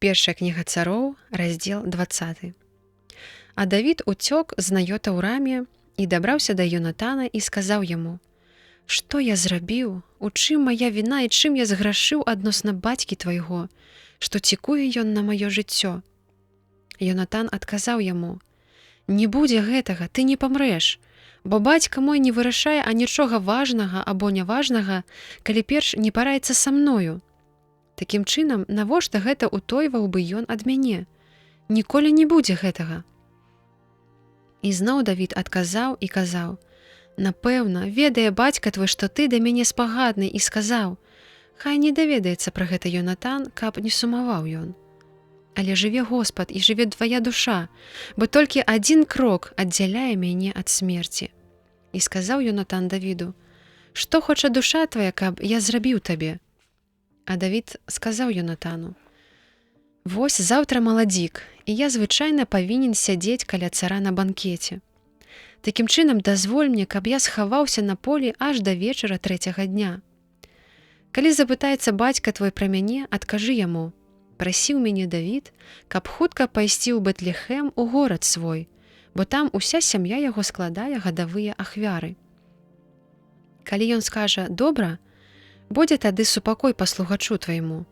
Першая кніга цароў, раздзел 20. А Давід уцёк з Наёта ў раме і дабраўся да Ёнатана і сказаў яму: «Што я зрабіў? У чым мая віна і чым я зграшыў адносна бацькі твайго, што цікуе ён на маё жыццё?» Ёнатан адказаў яму: «Не будзе гэтага, ты не памрэш, бо бацька мой не вырашае анічога важнага або няважнага, калі перш не параіцца са мною. Такім чынам, навошта гэта утойваў бы ён ад мяне? Ніколі не будзе гэтага». І зноў Давід адказаў і казаў: «Напэўна, ведае бацька твой, што ты да мяне спагадны, і сказаў: хай не даведаецца пра гэта Ёнатан, каб не сумаваў ён. Але жыве Господ і жыве твая душа, бо толькі адзін крок аддзяляе мяне ад смерці». І сказаў Ёнатан Давіду: «Што хоча душа твая, каб я зрабіў табе?» А Давід сказаў Ёнатану: «Вось заўтра маладзік, і я звычайна павінен сядзець каля цара на банкеце. Такім чынам дазволь мне, каб я схаваўся на полі аж да вечара 3-го дня. Калі запытаецца бацька твой пра мяне, адкажы яму: прасіў мяне Давід, каб хутка пайсці ў Бэтлехэм у горад свой, бо там уся сям'я яго складае гадавыя ахвяры. Калі ён скажа: добра, будзе тады супакой паслугачу твайму,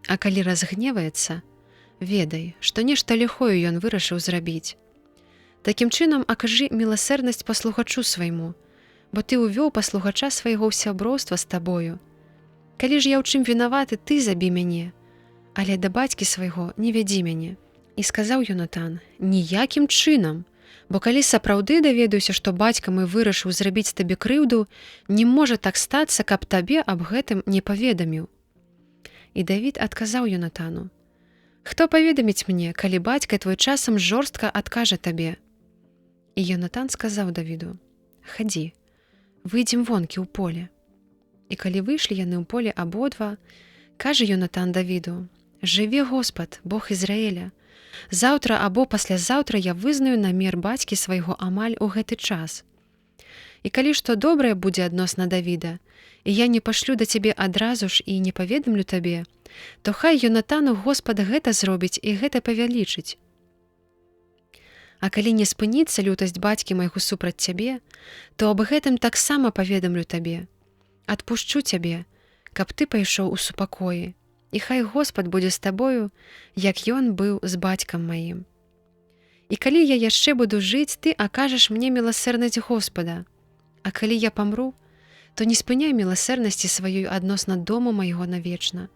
а калі разгневаецца, ведай, што нешта ліхое ён вырашыў зрабіць. Такім чынам акажы міласэрнасць паслугачу свайму, бо ты ўвёў паслугача свайго ў сяброўства з табою. Калі ж я ў чым вінаваты, ты забі мяне, але да бацькі свайго не вядзі мяне». І сказаў Ёнатан: «Ніякім чынам, бо калі сапраўды даведаюся, што бацька мой вырашыў зрабіць табе крыўду, не можа так стацца, каб табе аб гэтым не паведаміў». І Давід адказаў Ёнатану: «Хто паведаміць мне, калі бацька твой часам жорстка адкажа табе?» І Ёнатан сказаў Давіду: «Хадзі, выйдзем вонкі ў поле». І калі выйшлі яны ў поле абодва, кажа Ёнатан Давіду: «Жыве Господ, Бог Ізраіля, заўтра або паслязаўтра я вызнаю намер бацькі свайго амаль у гэты час. І калі што добрае будзе адносна Давіда, і я не пашлю да цябе адразу ж і не паведамлю табе, то хай Ёнатану Господ гэта зробіць і гэта павялічыць. А калі не спыніцца лютасць бацькі майго супраць цябе, то аб гэтым таксама паведамлю табе. Адпушчу цябе, каб ты пайшоў у супакоі, і хай Господ будзе з табою, як ён быў з бацькам маім. І калі я яшчэ буду жыць, ты акажаш мне міласэрнасць Господа, а калі я памру, то не спыняй міласэрнасці сваёй адносна дому майго навечна.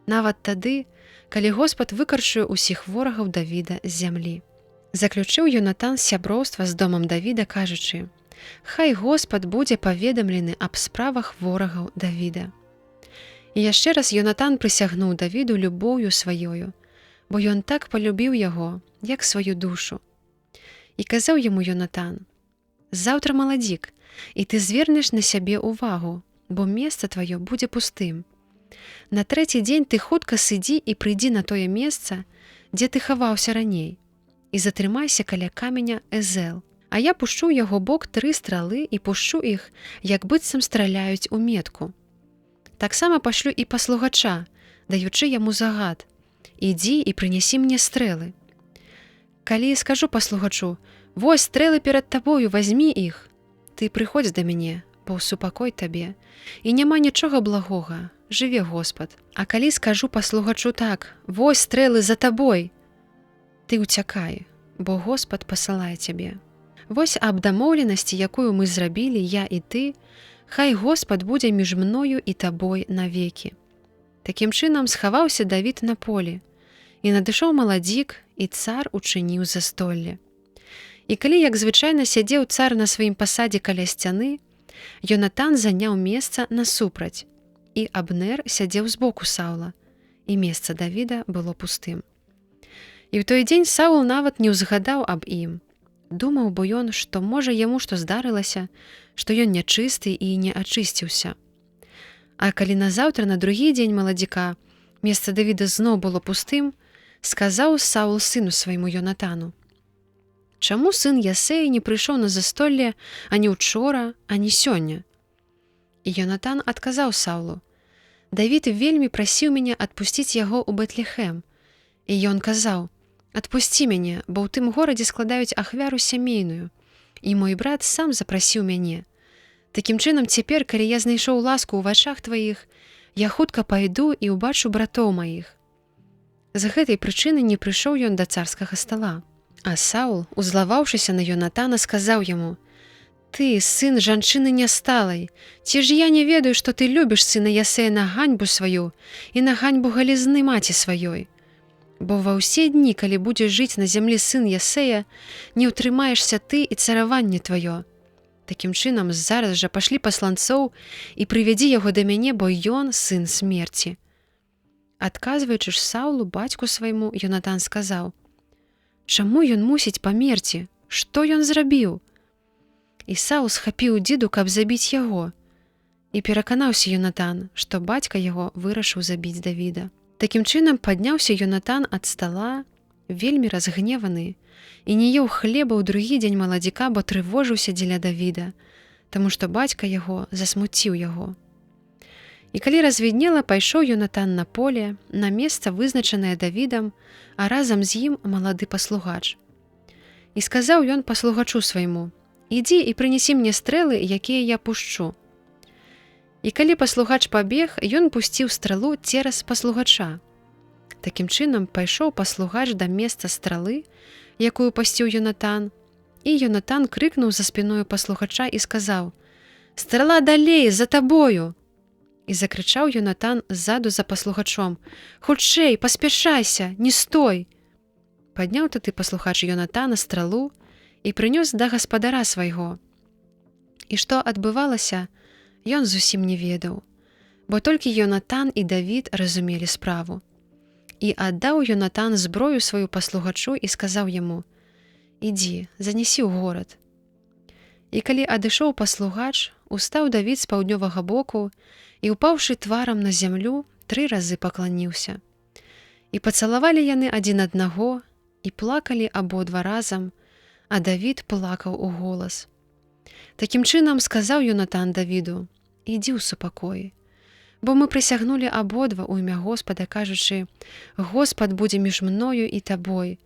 Нават тады, калі Господ выкарчуе ўсіх ворагаў Давіда з зямлі». Заключыў Ёнатан сяброўства з домам Давіда, кажучы: «Хай Господ будзе паведамлены аб справах ворагаў Давіда». І яшчэ раз Ёнатан прысягнуў Давіду любоўю сваёю, бо ён так палюбіў яго, як сваю душу. І казаў яму Ёнатан: «Заўтра маладзік, і ты звернеш на сябе ўвагу, бо месца тваё будзе пустым. На 3-й дзень ты хутка сыдзі і прыйдзі на тое месца, дзе ты хаваўся раней, і затрымайся каля каменя Эзел, а я пушчу ў яго бок 3 стралы і пушчу іх, як быццам страляюць у метку. Таксама пашлю і паслугача, даючы яму загад: ідзі і прынясі мне стрэлы. Калі скажу паслугачу: вось стрэлы перад табою, вазьмі іх, ты прыходзь да мяне, бо ў супакой табе, і няма нічога благога, жыве Господ. А калі скажу паслугачу так: вось стрэлы за табой, ты ўцякай, бо Господ пасылае цябе. Вось аб дамоўленасці, якую мы зрабілі, я і ты, хай Господ будзе між мною і табой навекі». Такім чынам схаваўся Давід на полі, і надышоў маладзік, і цар учыніў застолле. І калі, як звычайна, сядзеў цар на сваім пасадзе каля сцяны, Ёнатан заняў месца насупраць, і Абнер сядзеў збоку Саўла, і месца Давіда было пустым. І ў той дзень Саул нават не ўзгадаў аб ім. Думаў бы ён, што можа яму што здарылася, што ён нячысты і не ачысціўся. А калі назаўтра, на другі дзень маладзіка, месца Давіда зноў было пустым, сказаў Саул сыну свайму Ёнатану: «Чаму сын Ясеі не прыйшоў на застолле ані ўчора, ані сёння?» І Ёнатан адказаў Саулу: «Давід вельмі прасіў мяне адпусціць яго ў Бэтлехэм, І ён казаў: «Адпусці мяне, бо ў тым горадзе складаюць ахвяру сямейную, і мой брат сам запрасіў мяне. Такім чынам, цяпер, калі я знайшоў ласку ў вачах тваіх, я хутка пайду і ўбачу братоў маіх». З гэтай прычыны не прыйшоў ён да царскага стала. А Саул, узлаваўшыся на Йонатана, сказаў яму: «Ты, сын жанчыны нясталай, ці ж я не ведаю, што ты любіш сына Ясея на ганьбу сваю і на ганьбу галізны маці сваёй? Бо ва ўсе дні, калі будзеш жыць на зямлі сын Ясея, не ўтрымаешся ты і цараванне тваё. Такім чынам, зараз жа пашлі пасланцоў і прывядзі яго да мяне, бо ён сын смерці». Адказваючы ж Саулу, бацьку свайму, Йонатан сказаў: «Чаму ён мусіць памерці? Што ён зрабіў?» І Саул схапіў дзіду, каб забіць яго. І пераканаўся Йонатан, што бацька яго вырашыў забіць Давіда. Такім чынам падняўся Йонатан ад стала, вельмі разгневаны, і не еў хлеба ў другі дзень маладзіка, бо трывожыўся дзеля Давіда, таму што бацька яго засмуціў яго. І калі развіднела, пайшоў Йонатан на поле, на месца, вызначанае Давідам, а разам з ім малады паслугач. І сказаў ён паслугачу свайму: «Ідзі і прынясі мне стрэлы, якія я пушчу». І калі паслугач пабег, ён пусціў стрэлу цераз паслугача. Такім чынам пайшоў паслугач да месца стрэлы, якую пасціў Йонатан, і Йонатан крыкнуў за спіною паслугача і сказаў: «Стрэла далей, за табою!» І закрычаў Йонатан ззаду за паслугачом: «Хутчэй, паспяшайся, не стой!» Падняў тады паслухач Йонатана стрэлу і прынёс да гаспадара свайго. І што адбывалася, ён зусім не ведаў, бо толькі Йонатан і Давід разумелі справу. І аддаў Йонатан зброю сваю паслугачу і сказаў яму: «Ідзі, занясі ў горад». І калі адышоў паслугач, устаў Давід з паўднёвага боку і, упаўшы тварам на зямлю, 3 разы пакланіўся. І пацалавалі яны адзін аднаго і плакалі абодва разам, а Давід плакаў у голас. Такім чынам сказаў Йонатан Давіду: «Ідзі ў супакоі, бо мы прысягнулі абодва ў імя Господа, кажучы: Господ будзе між мною і табой,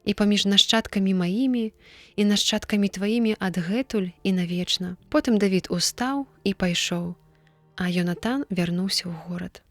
і паміж нашчадкамі маімі і нашчадкамі тваімі адгэтуль і навечна». Потым Давід устаў і пайшоў, а Йонатан вярнуўся ў горад.